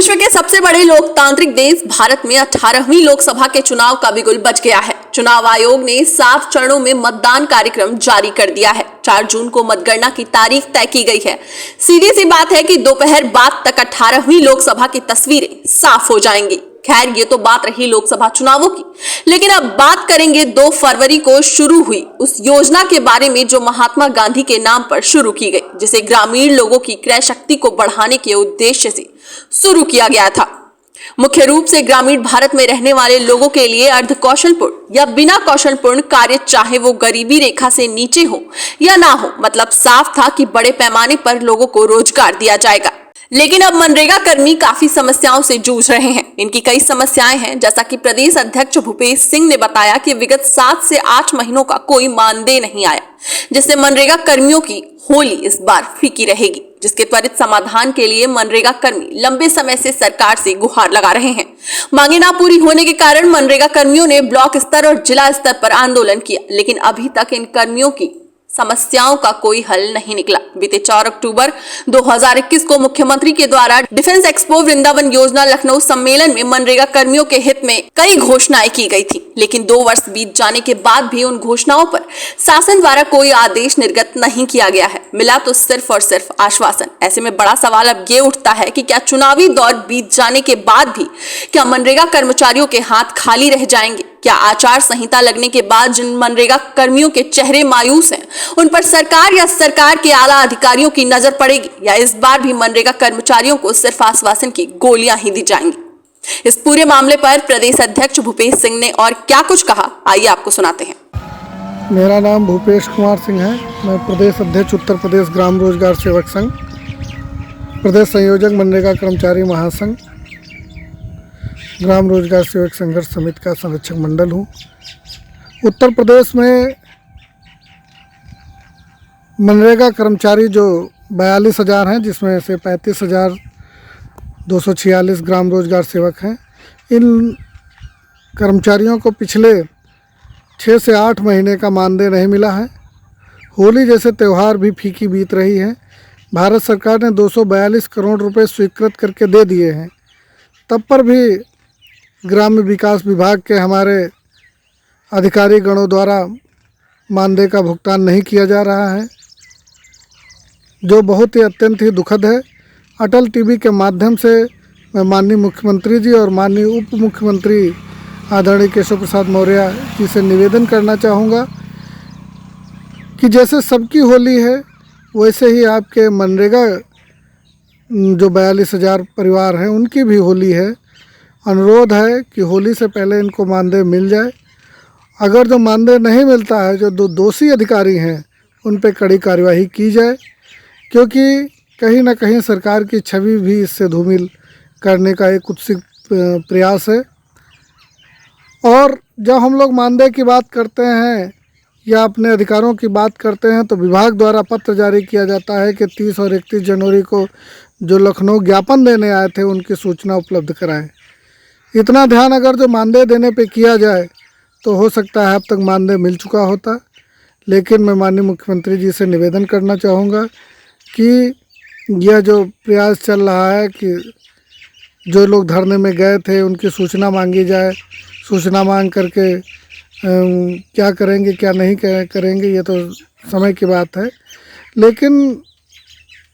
विश्व के सबसे बड़े लोकतांत्रिक देश भारत में 18वीं लोकसभा के चुनाव का बिगुल बज गया है। चुनाव आयोग ने 7 चरणों में मतदान कार्यक्रम जारी कर दिया है। 4 जून को मतगणना की तारीख तय की गई है। सीधी सी बात है कि दोपहर बाद तक 18वीं लोकसभा की तस्वीरें साफ हो जाएंगी। खैर, ये तो बात रही लोकसभा चुनावों की, लेकिन अब बात करेंगे 2 फरवरी को शुरू हुई उस योजना के बारे में जो महात्मा गांधी के नाम पर शुरू की गई, जिसे ग्रामीण लोगों की क्रय शक्ति को बढ़ाने के उद्देश्य से शुरू किया गया था। मुख्य रूप से ग्रामीण भारत में रहने वाले लोगों के लिए अर्ध कौशलपूर्ण या बिना कौशलपूर्ण कार्य, चाहे वो गरीबी रेखा से नीचे हो या ना हो, मतलब साफ था कि बड़े पैमाने पर लोगों को रोजगार दिया जाएगा। लेकिन अब मनरेगा कर्मी काफी समस्याओं से जूझ रहे हैं। इनकी कई समस्याएं हैं, जैसा कि प्रदेश अध्यक्ष भूपेश सिंह ने बताया कि विगत 7 से 8 महीनों का कोई मानदेय नहीं आया, जिससे मनरेगा कर्मियों की होली इस बार फीकी रहेगी, जिसके त्वरित समाधान के लिए मनरेगा कर्मी लंबे समय से सरकार से गुहार लगा रहे हैं। मांगे ना पूरी होने के कारण मनरेगा कर्मियों ने ब्लॉक स्तर और जिला स्तर पर आंदोलन किया, लेकिन अभी तक इन कर्मियों की समस्याओं का कोई हल नहीं निकला। बीते 4 अक्टूबर 2021 को मुख्यमंत्री के द्वारा डिफेंस एक्सपो वृंदावन योजना लखनऊ सम्मेलन में मनरेगा कर्मियों के हित में कई घोषणाएं की गई थी, लेकिन 2 वर्ष बीत जाने के बाद भी उन घोषणाओं पर शासन द्वारा कोई आदेश निर्गत नहीं किया गया है। मिला तो सिर्फ और सिर्फ आश्वासन। ऐसे में बड़ा सवाल अब ये उठता है कि क्या चुनावी दौर बीत जाने के बाद भी क्या मनरेगा कर्मचारियों के हाथ खाली रह जाएंगे? क्या आचार संहिता लगने के बाद जिन मनरेगा कर्मियों के चेहरे मायूस हैं, उन पर सरकार या सरकार के आला अधिकारियों की नजर पड़ेगी, या इस बार भी मनरेगा कर्मचारियों को सिर्फ आश्वासन की गोलियां ही दी जाएंगी? इस पूरे मामले पर प्रदेश अध्यक्ष भूपेश सिंह ने और क्या कुछ कहा, आइए आपको सुनाते हैं। मेरा नाम भूपेश कुमार सिंह है। मैं प्रदेश अध्यक्ष उत्तर प्रदेश ग्राम रोजगार सेवक संघ, प्रदेश संयोजक मनरेगा कर्मचारी महासंघ, ग्राम रोजगार सेवक संघर्ष समिति का संरक्षक मंडल हूँ। उत्तर प्रदेश में मनरेगा कर्मचारी जो 42,000 हैं, जिसमें से 35,246 ग्राम रोजगार सेवक हैं। इन कर्मचारियों को पिछले 6 से 8 महीने का मानदेय नहीं मिला है। होली जैसे त्यौहार भी फीकी बीत रही है। भारत सरकार ने 242 करोड़ रुपए स्वीकृत करके दे दिए हैं, तब पर भी ग्राम्य विकास विभाग के हमारे अधिकारी गणों द्वारा मानदेय का भुगतान नहीं किया जा रहा है, जो बहुत ही अत्यंत ही दुखद है। अटल टीवी के माध्यम से मैं माननीय मुख्यमंत्री जी और माननीय उप मुख्यमंत्री आदरणीय केशव प्रसाद मौर्य जी से निवेदन करना चाहूँगा कि जैसे सबकी होली है, वैसे ही आपके मनरेगा जो 42,000 परिवार हैं, उनकी भी होली है। अनुरोध है कि होली से पहले इनको मानदेय मिल जाए। अगर जो मानदेय नहीं मिलता है, जो 2 दोषी अधिकारी हैं, उन पर कड़ी कार्यवाही की जाए, क्योंकि कहीं ना कहीं सरकार की छवि भी इससे धूमिल करने का एक कुत्सित प्रयास है। और जब हम लोग मानदेय की बात करते हैं या अपने अधिकारों की बात करते हैं, तो विभाग द्वारा पत्र जारी किया जाता है कि 30 और 31 जनवरी को जो लखनऊ ज्ञापन देने आए थे, उनकी सूचना उपलब्ध कराएं। इतना ध्यान अगर जो मानदेय देने पे किया जाए तो हो सकता है अब तक मानदेय मिल चुका होता। लेकिन मैं माननीय मुख्यमंत्री जी से निवेदन करना चाहूँगा कि यह जो प्रयास चल रहा है कि जो लोग धरने में गए थे उनकी सूचना मांगी जाए, सूचना मांग करके क्या करेंगे क्या नहीं करेंगे ये तो समय की बात है, लेकिन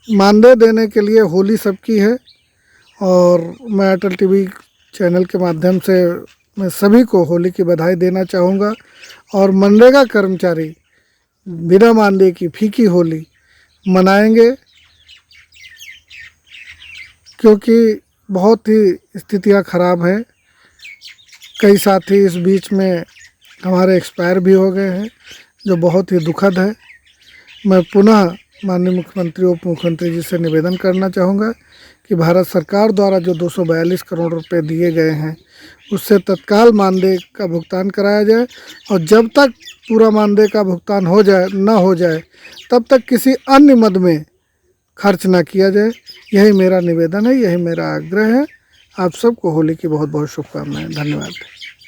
मानदेय देने के लिए होली सबकी है। और मैं अटल टीवी चैनल के माध्यम से मैं सभी को होली की बधाई देना चाहूँगा। और मनरेगा कर्मचारी बिना मानदेय की फीकी होली मनाएंगे, क्योंकि बहुत ही स्थितियाँ ख़राब हैं। कई साथी इस बीच में हमारे एक्सपायर भी हो गए हैं, जो बहुत ही दुखद है। मैं पुनः माननीय मुख्यमंत्री उप मुख्यमंत्री जी से निवेदन करना चाहूँगा कि भारत सरकार द्वारा जो 242 करोड़ रुपए दिए गए हैं, उससे तत्काल मानदेय का भुगतान कराया जाए। और जब तक पूरा मानदेय का भुगतान हो जाए तब तक किसी अन्य मद में खर्च ना किया जाए। यही मेरा निवेदन है, यही मेरा आग्रह है। आप सबको होली की बहुत बहुत शुभकामनाएं। धन्यवाद।